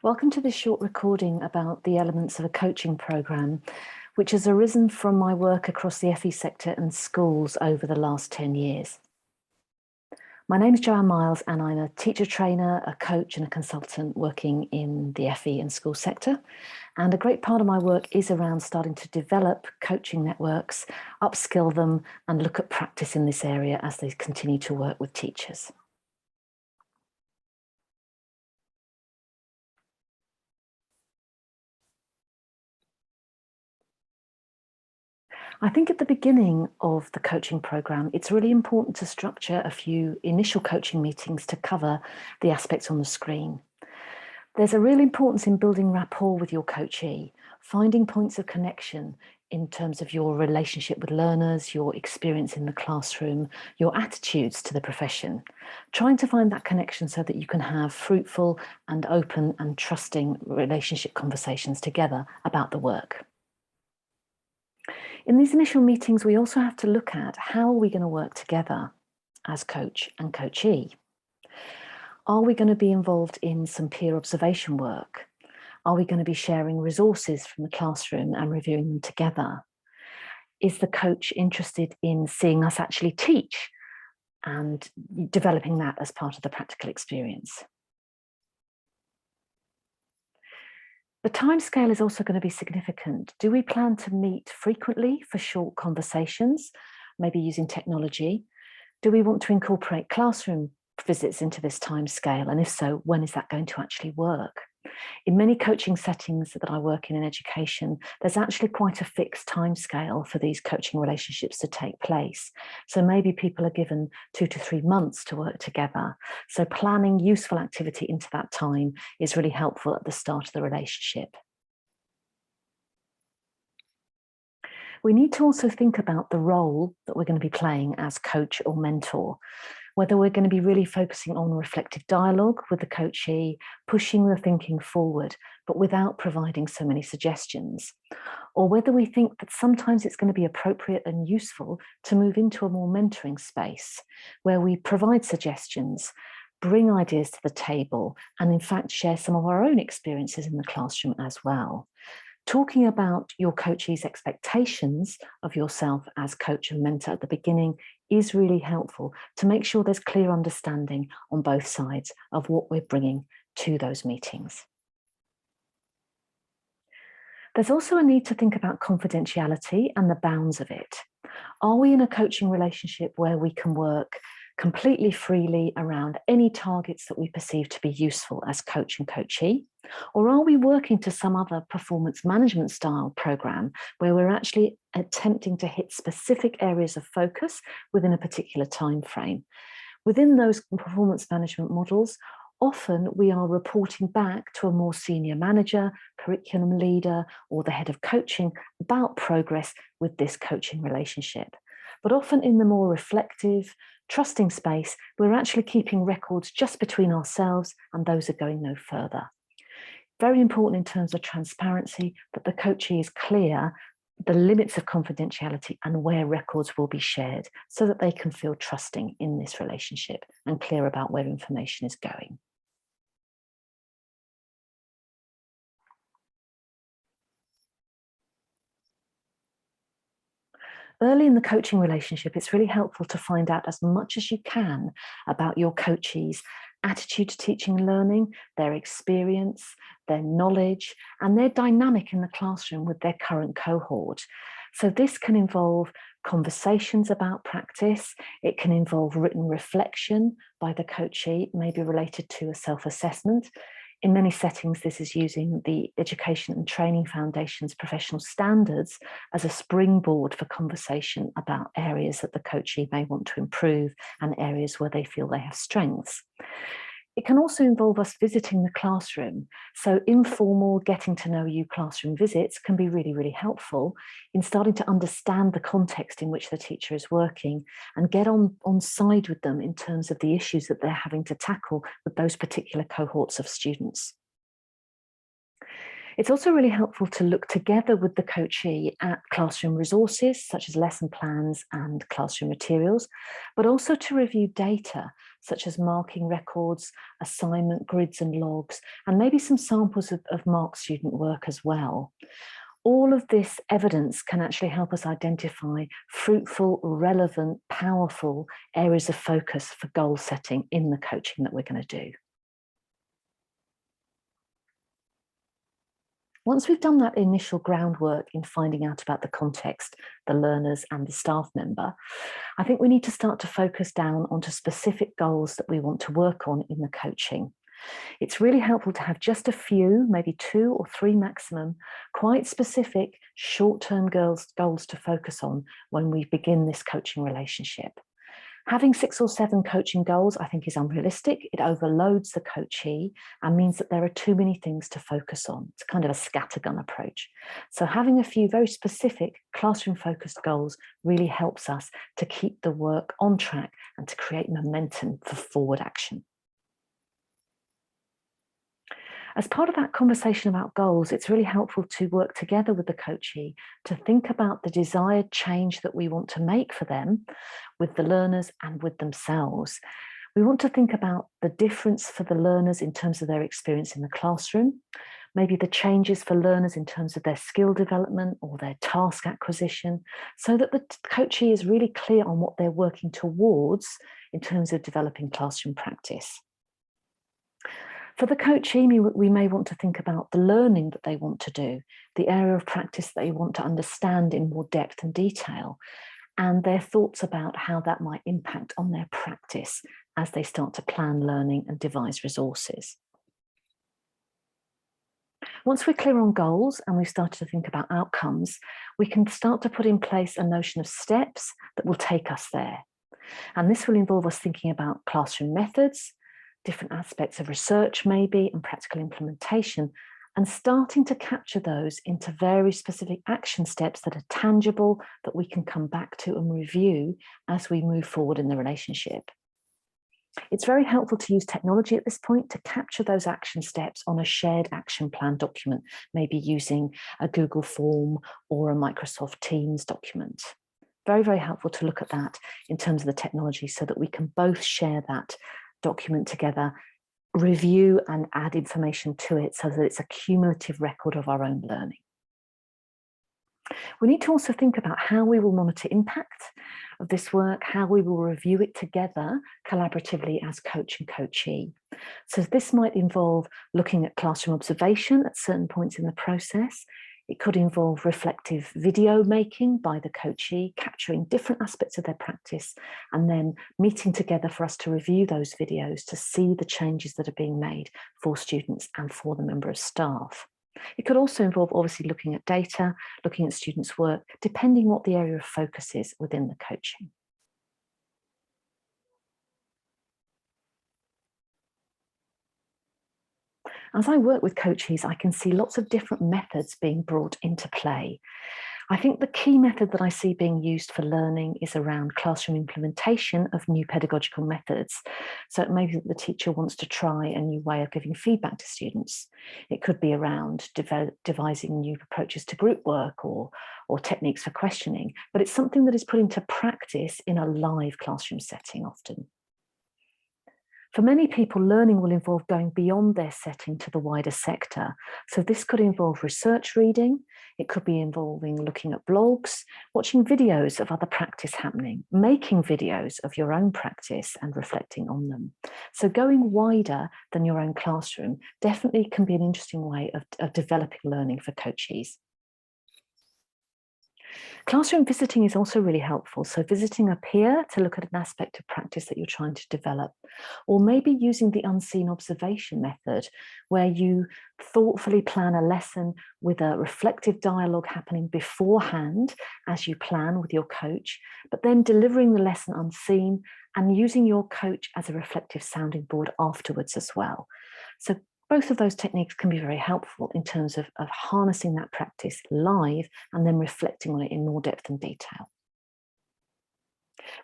Welcome to this short recording about the elements of a coaching programme, which has arisen from my work across the FE sector and schools over the last 10 years. My name is Joanne Miles and I'm a teacher trainer, a coach and a consultant working in the FE and school sector. And a great part of my work is around starting to develop coaching networks, upskill them and look at practice in this area as they continue to work with teachers. I think at the beginning of the coaching program, it's really important to structure a few initial coaching meetings to cover the aspects on the screen. There's a real importance in building rapport with your coachee, finding points of connection in terms of your relationship with learners, your experience in the classroom, your attitudes to the profession, trying to find that connection so that you can have fruitful and open and trusting relationship conversations together about the work. In these initial meetings, we also have to look at how are we going to work together as coach and coachee? Are we going to be involved in some peer observation work? Are we going to be sharing resources from the classroom and reviewing them together? Is the coach interested in seeing us actually teach and developing that as part of the practical experience? The timescale is also going to be significant. Do we plan to meet frequently for short conversations, maybe using technology? Do we want to incorporate classroom visits into this timescale? And if so, when is that going to actually work? In many coaching settings that I work in education, there's actually quite a fixed timescale for these coaching relationships to take place. So maybe people are given 2 to 3 months to work together. So planning useful activity into that time is really helpful at the start of the relationship. We need to also think about the role that we're going to be playing as coach or mentor, whether we're going to be really focusing on reflective dialogue with the coachee, pushing the thinking forward, but without providing so many suggestions, or whether we think that sometimes it's going to be appropriate and useful to move into a more mentoring space where we provide suggestions, bring ideas to the table, and in fact share some of our own experiences in the classroom as well. Talking about your coachee's expectations of yourself as coach and mentor at the beginning is really helpful to make sure there's clear understanding on both sides of what we're bringing to those meetings. There's also a need to think about confidentiality and the bounds of it. Are we in a coaching relationship where we can work completely freely around any targets that we perceive to be useful as coach and coachee? Or are we working to some other performance management style program where we're actually attempting to hit specific areas of focus within a particular time frame? Within those performance management models, often we are reporting back to a more senior manager, curriculum leader, or the head of coaching about progress with this coaching relationship. But often in the more reflective, trusting space, we're actually keeping records just between ourselves and those are going no further. Very important in terms of transparency that the coachee is clear the limits of confidentiality and where records will be shared so that they can feel trusting in this relationship and clear about where information is going. Early in the coaching relationship, it's really helpful to find out as much as you can about your coachee's attitude to teaching and learning, their experience, their knowledge, and their dynamic in the classroom with their current cohort. So this can involve conversations about practice. It can involve written reflection by the coachee, maybe related to a self-assessment. In many settings, this is using the Education and Training Foundation's professional standards as a springboard for conversation about areas that the coachee may want to improve and areas where they feel they have strengths. It can also involve us visiting the classroom. So informal getting to know you classroom visits can be really, really helpful in starting to understand the context in which the teacher is working and get on side with them in terms of the issues that they're having to tackle with those particular cohorts of students. It's also really helpful to look together with the coachee at classroom resources, such as lesson plans and classroom materials, but also to review data such as marking records, assignment grids and logs, and maybe some samples of marked student work as well. All of this evidence can actually help us identify fruitful, relevant, powerful areas of focus for goal setting in the coaching that we're going to do. Once we've done that initial groundwork in finding out about the context, the learners and the staff member, I think we need to start to focus down onto specific goals that we want to work on in the coaching. It's really helpful to have just a few, maybe 2 or 3 maximum, quite specific short-term goals to focus on when we begin this coaching relationship. Having 6 or 7 coaching goals, I think, is unrealistic. It overloads the coachee and means that there are too many things to focus on. It's kind of a scattergun approach. So having a few very specific classroom-focused goals really helps us to keep the work on track and to create momentum for forward action. As part of that conversation about goals, it's really helpful to work together with the coachee to think about the desired change that we want to make for them, with the learners and with themselves. We want to think about the difference for the learners in terms of their experience in the classroom, maybe the changes for learners in terms of their skill development or their task acquisition, so that the coachee is really clear on what they're working towards in terms of developing classroom practice. For the coachee, we may want to think about the learning that they want to do, the area of practice they want to understand in more depth and detail, and their thoughts about how that might impact on their practice as they start to plan learning and devise resources. Once we're clear on goals and we've started to think about outcomes, we can start to put in place a notion of steps that will take us there. And this will involve us thinking about classroom methods, different aspects of research maybe, and practical implementation, and starting to capture those into very specific action steps that are tangible, that we can come back to and review as we move forward in the relationship. It's very helpful to use technology at this point to capture those action steps on a shared action plan document, maybe using a Google form or a Microsoft Teams document. Very, very helpful to look at that in terms of the technology so that we can both share that document together, review and add information to it so that it's a cumulative record of our own learning. We need to also think about how we will monitor impact of this work, how we will review it together collaboratively as coach and coachee. So this might involve looking at classroom observation at certain points in the process. It could involve reflective video making by the coachee, capturing different aspects of their practice, and then meeting together for us to review those videos to see the changes that are being made for students and for the member of staff. It could also involve obviously looking at data, looking at students' work, depending what the area of focus is within the coaching. As I work with coachees, I can see lots of different methods being brought into play. I think the key method that I see being used for learning is around classroom implementation of new pedagogical methods. So it may be that the teacher wants to try a new way of giving feedback to students. It could be around devising new approaches to group work or techniques for questioning, but it's something that is put into practice in a live classroom setting often. For many people, learning will involve going beyond their setting to the wider sector. So this could involve research reading. It could be involving looking at blogs, watching videos of other practice happening, making videos of your own practice and reflecting on them. So going wider than your own classroom definitely can be an interesting way of developing learning for coachees. Classroom visiting is also really helpful. So visiting a peer to look at an aspect of practice that you're trying to develop, or maybe using the unseen observation method, where you thoughtfully plan a lesson with a reflective dialogue happening beforehand as you plan with your coach, but then delivering the lesson unseen and using your coach as a reflective sounding board afterwards as well. So both of those techniques can be very helpful in terms of harnessing that practice live and then reflecting on it in more depth and detail.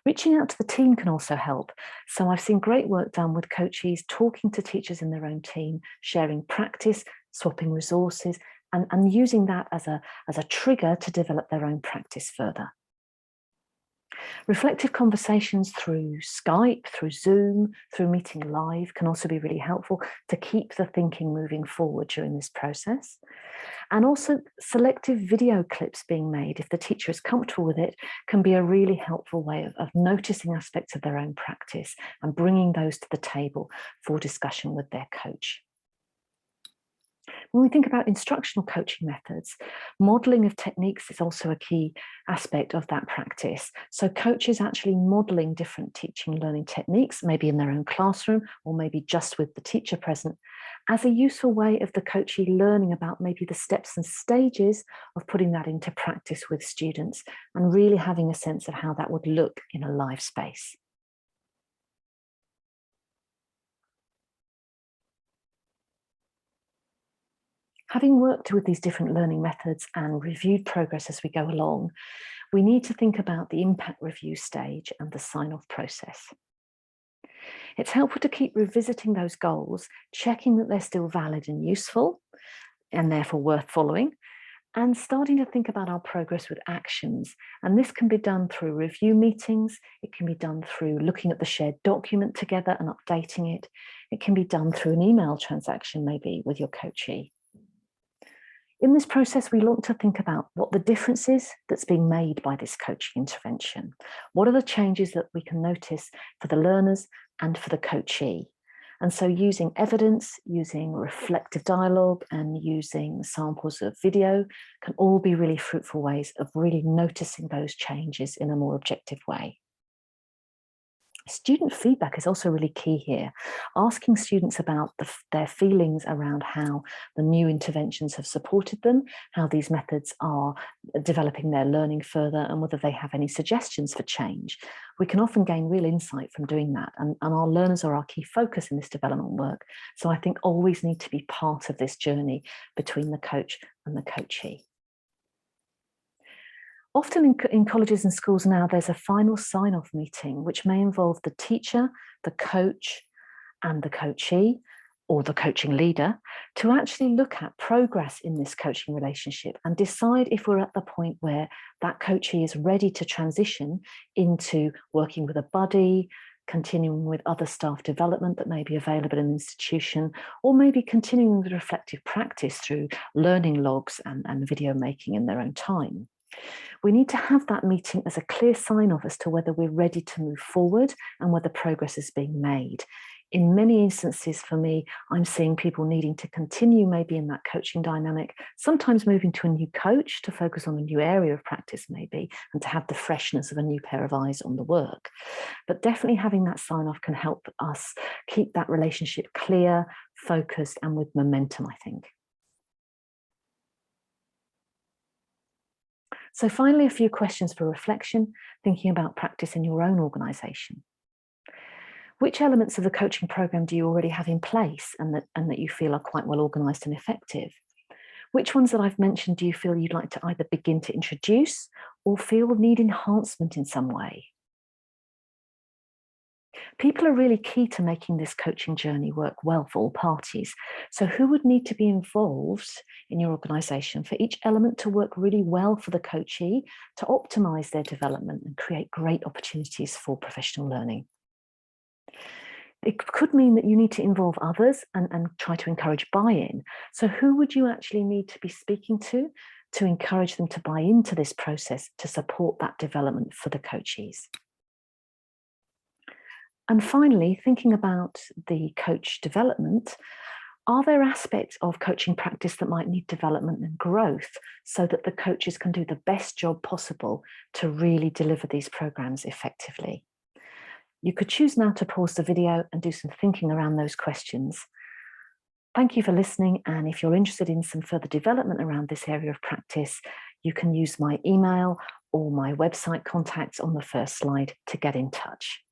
Reaching out to the team can also help. So I've seen great work done with coachees talking to teachers in their own team, sharing practice, swapping resources, and using that as a trigger to develop their own practice further. Reflective conversations through Skype, through Zoom, through meeting live can also be really helpful to keep the thinking moving forward during this process. And also selective video clips being made, if the teacher is comfortable with it, can be a really helpful way of noticing aspects of their own practice and bringing those to the table for discussion with their coach. When we think about instructional coaching methods, modeling of techniques is also a key aspect of that practice. So coaches actually modeling different teaching and learning techniques, maybe in their own classroom or maybe just with the teacher present, as a useful way of the coachee learning about maybe the steps and stages of putting that into practice with students and really having a sense of how that would look in a live space. Having worked with these different learning methods and reviewed progress as we go along, we need to think about the impact review stage and the sign-off process. It's helpful to keep revisiting those goals, checking that they're still valid and useful, and therefore worth following, and starting to think about our progress with actions. And this can be done through review meetings. It can be done through looking at the shared document together and updating it. It can be done through an email transaction, maybe with your coachee. In this process, we look to think about what the difference is that's being made by this coaching intervention. What are the changes that we can notice for the learners and for the coachee? And so using evidence, using reflective dialogue, and using samples of video can all be really fruitful ways of really noticing those changes in a more objective way. Student feedback is also really key here. Asking students about their feelings around how the new interventions have supported them, how these methods are developing their learning further, and whether they have any suggestions for change. We can often gain real insight from doing that, and our learners are our key focus in this development work. So I think always need to be part of this journey between the coach and the coachee. Often in colleges and schools now, there's a final sign-off meeting, which may involve the teacher, the coach, and the coachee, or the coaching leader, to actually look at progress in this coaching relationship and decide if we're at the point where that coachee is ready to transition into working with a buddy, continuing with other staff development that may be available in an institution, or maybe continuing with reflective practice through learning logs and video making in their own time. We need to have that meeting as a clear sign-off as to whether we're ready to move forward and whether progress is being made. In many instances for me, I'm seeing people needing to continue maybe in that coaching dynamic, sometimes moving to a new coach to focus on a new area of practice maybe, and to have the freshness of a new pair of eyes on the work. But definitely having that sign-off can help us keep that relationship clear, focused, and with momentum, I think. So finally, a few questions for reflection, thinking about practice in your own organisation. Which elements of the coaching programme do you already have in place and that you feel are quite well organised and effective? Which ones that I've mentioned do you feel you'd like to either begin to introduce or feel need enhancement in some way? People are really key to making this coaching journey work well for all parties. So who would need to be involved in your organisation for each element to work really well for the coachee, to optimise their development and create great opportunities for professional learning? It could mean that you need to involve others and try to encourage buy-in. So who would you actually need to be speaking to encourage them to buy into this process to support that development for the coachees? And finally, thinking about the coach development, are there aspects of coaching practice that might need development and growth so that the coaches can do the best job possible to really deliver these programs effectively? You could choose now to pause the video and do some thinking around those questions. Thank you for listening, and if you're interested in some further development around this area of practice, you can use my email or my website contacts on the first slide to get in touch.